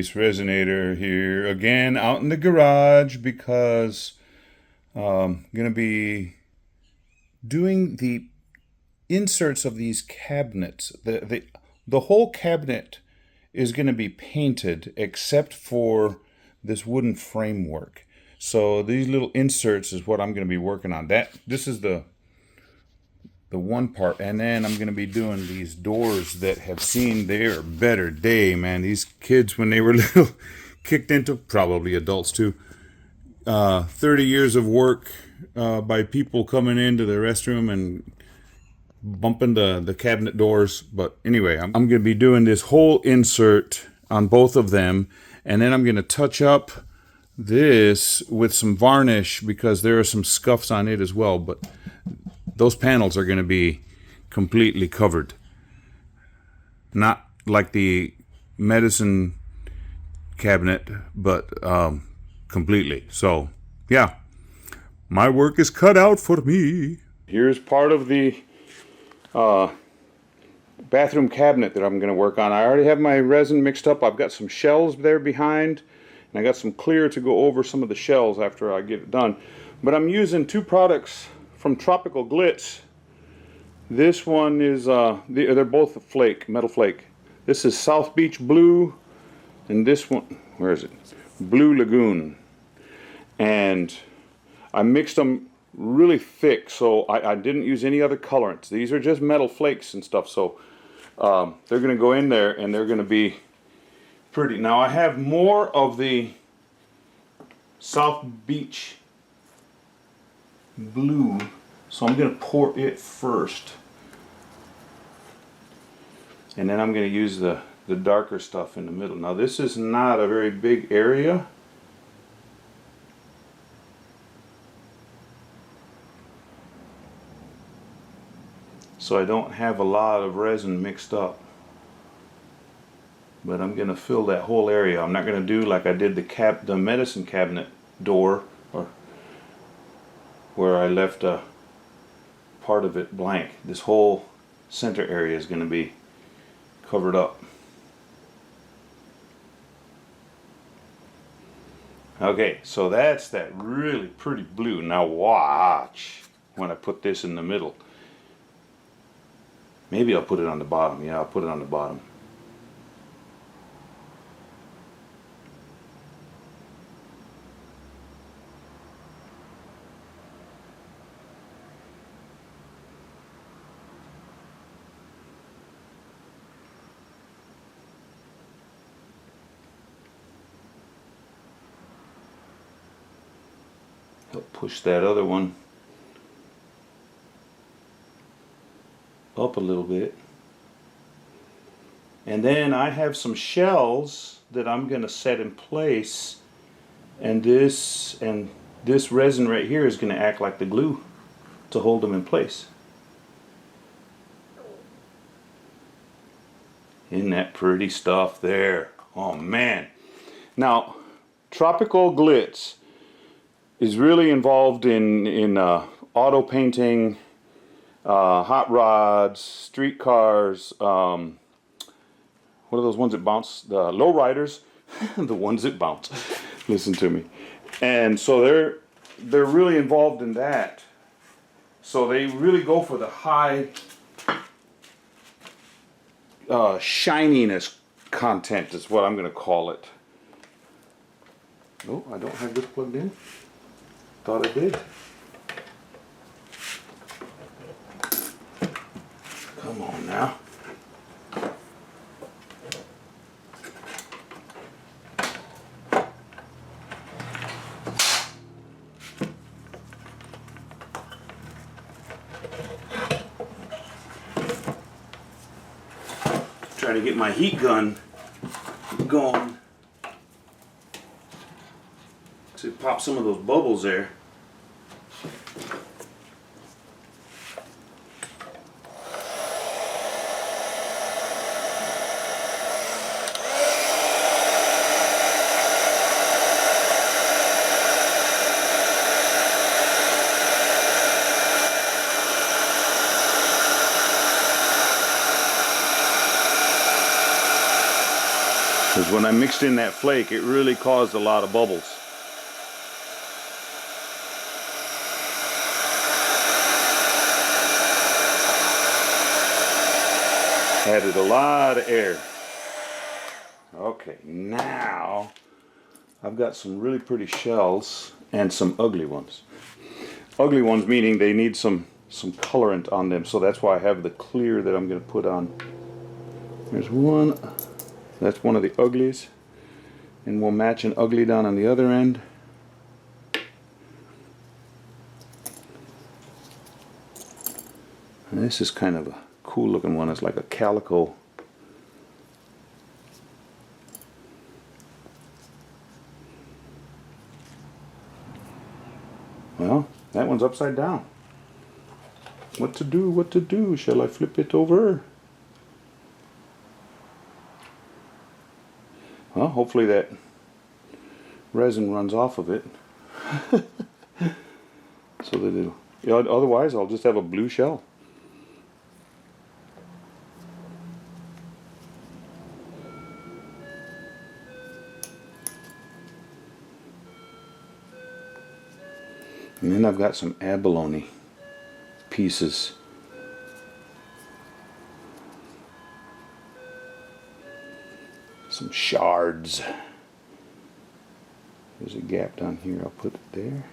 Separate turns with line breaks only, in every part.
Resonator here again out in the garage because I'm gonna be doing the inserts of these cabinets. The whole cabinet is going to be painted except for this wooden framework. So these little inserts is what I'm going to be working on. This is the one part, and then I'm going to be doing these doors that have seen their better day, man. These kids, when they were little, kicked into, probably adults too, 30 years of work by people coming into the restroom and bumping the cabinet doors. But anyway, I'm going to be doing this whole insert on both of them, and then I'm going to touch up this with some varnish because there are some scuffs on it as well. But those panels are going to be completely covered, not like the medicine cabinet, but completely. So yeah, my work is cut out for me. Here's part of the bathroom cabinet that I'm going to work on. I already have my resin mixed up. I've got some shells there behind, and I got some clear to go over some of the shells after I get it done. But I'm using two products from Tropical Glitz. This one is they're both a flake, metal flake. This is South Beach Blue, and this one, where is it? Blue Lagoon. And I mixed them really thick, so I didn't use any other colorants. These are just metal flakes and stuff, so they're going to go in there and they're going to be pretty. Now I have more of the South Beach Blue, so I'm going to pour it first, and then I'm going to use the darker stuff in the middle. Now this is not a very big area, so I don't have a lot of resin mixed up, but I'm going to fill that whole area. I'm not going to do like I did the medicine cabinet door, or where I left a part of it blank. This whole center area is going to be covered up. Okay, so that's that really pretty blue. Now watch when I put this in the middle. Maybe I'll put it on the bottom. Yeah, I'll put it on the bottom. Help push that other one up a little bit. And then I have some shells that I'm going to set in place, and this resin right here is going to act like the glue to hold them in place. Isn't that pretty stuff there? Oh man. Now Tropical Glitz is really involved in auto painting, hot rods, street cars, what are those ones that bounce? The low riders, the ones that bounce. Listen to me. And so they're really involved in that. So they really go for the high shininess content is what I'm going to call it. Oh, I don't have this plugged in. Thought I did. Come on now. Trying to get my heat gun going to pop some of those bubbles there. when I mixed in that flake, it really caused a lot of bubbles. Added a lot of air. Okay, now I've got some really pretty shells and some ugly ones. Ugly ones meaning they need some colorant on them, so that's why I have the clear that I'm going to put on. There's one. That's one of the uglies, and we'll match an ugly down on the other end. And this is kind of a cool looking one. It's like a calico. Well, that one's upside down. What to do? What to do? Shall I flip it over? Well, hopefully that resin runs off of it. So that it'll, yeah, otherwise I'll just have a blue shell. And then I've got some abalone pieces. Some shards. There's a gap down here. I'll put it there.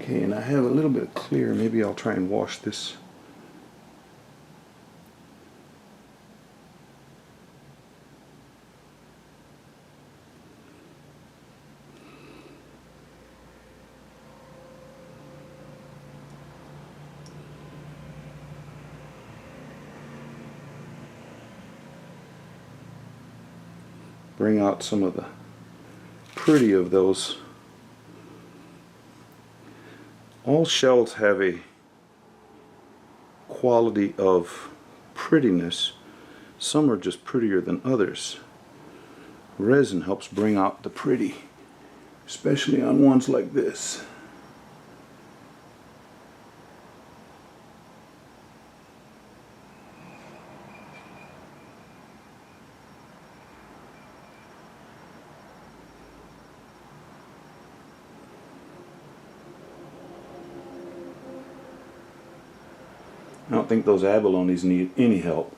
Okay, and I have a little bit of clear. Maybe I'll try and wash this. Bring out some of the pretty of those. All shells have a quality of prettiness. Some are just prettier than others. Resin helps bring out the pretty, especially on ones like this. I don't think those abalones need any help.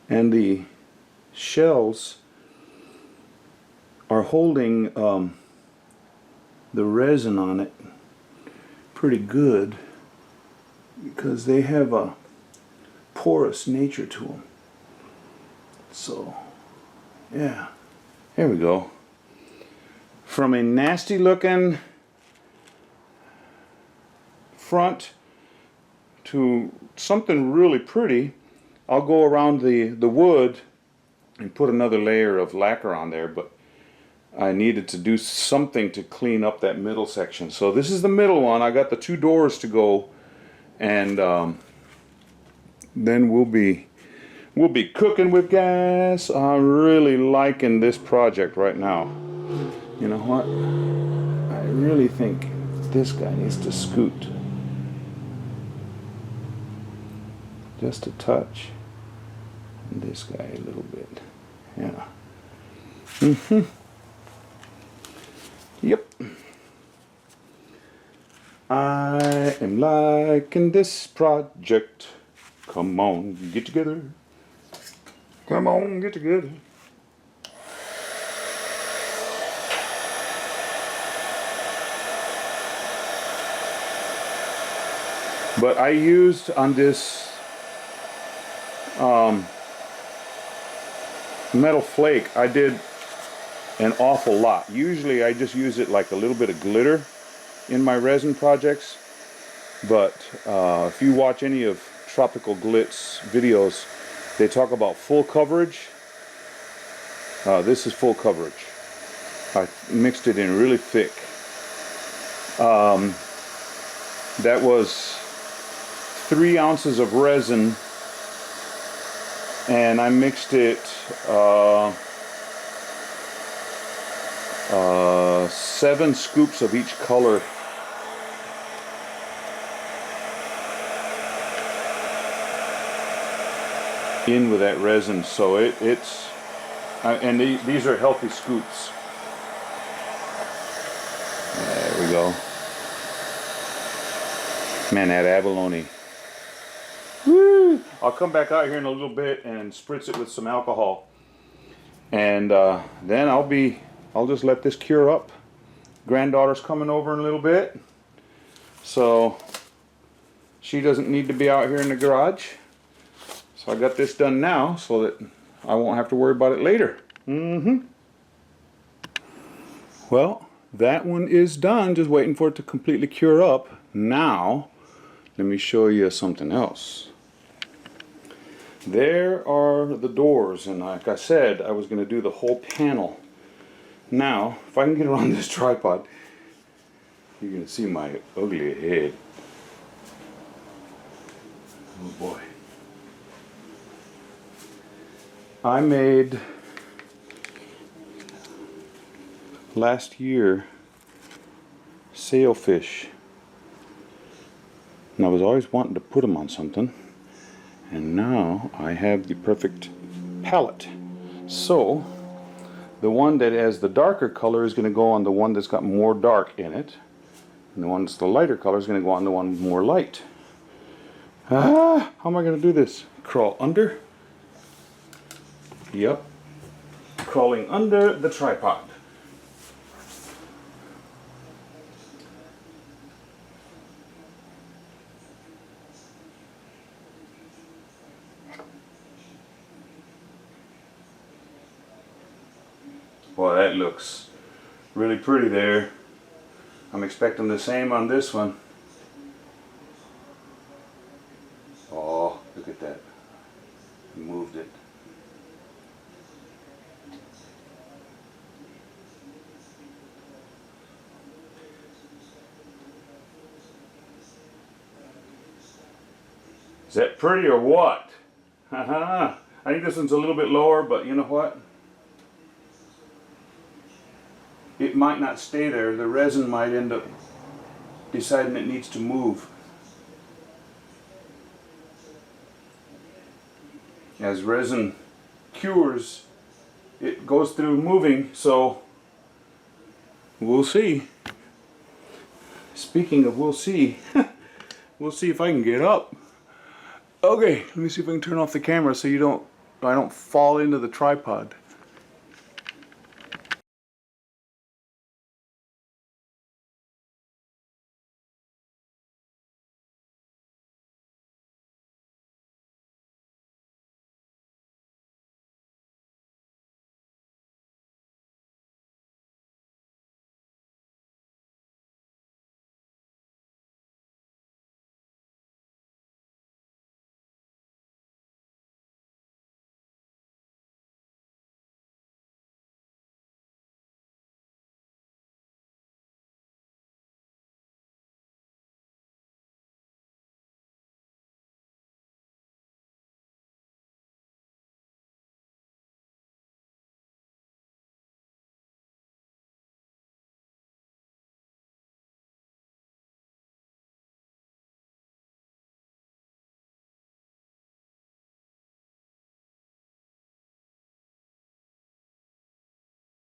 And the shells are holding the resin on it pretty good because they have a porous nature to them. So, yeah, there we go. From a nasty looking front to something really pretty. I'll go around the wood and put another layer of lacquer on there, but I needed to do something to clean up that middle section. So this is the middle one. I got the 2 doors to go, and then we'll be cooking with gas. I'm really liking this project right now. You know what? I really think this guy needs to scoot just a touch, and this guy a little bit. Yeah. Yep. I am liking this project. Come on, get together. Come on, get together. But I used on this metal flake, I did an awful lot. Usually I just use it like a little bit of glitter in my resin projects, but if you watch any of Tropical Glitz videos, They talk about full coverage. This is full coverage. I mixed it in really thick. That was 3 ounces of resin, and I mixed it 7 scoops of each color. In with that resin, so it's and these are healthy scoops. There we go. Man, that abalone. Woo! I'll come back out here in a little bit and spritz it with some alcohol, and then I'll just let this cure up. Granddaughter's coming over in a little bit, so she doesn't need to be out here in the garage. So I got this done now so that I won't have to worry about it later. Well, that one is done, just waiting for it to completely cure up. Now, let me show you something else. There are the doors, and like I said, I was going to do the whole panel. Now, if I can get around this tripod, you're going to see my ugly head. Oh boy. I made last year sailfish, and I was always wanting to put them on something, and now I have the perfect palette. So the one that has the darker color is going to go on the one that's got more dark in it, and the one that's the lighter color is going to go on the one more light. How am I going to do this? Crawl under? Yep, crawling under the tripod. Boy, that looks really pretty there. I'm expecting the same on this one. Oh, look at that. Moved it. Is that pretty or what? I think this one's a little bit lower, but you know what? It might not stay there. The resin might end up deciding it needs to move. As resin cures, it goes through moving, so we'll see. Speaking of we'll see, we'll see if I can get up. Okay, let me see if I can turn off the camera so I don't fall into the tripod.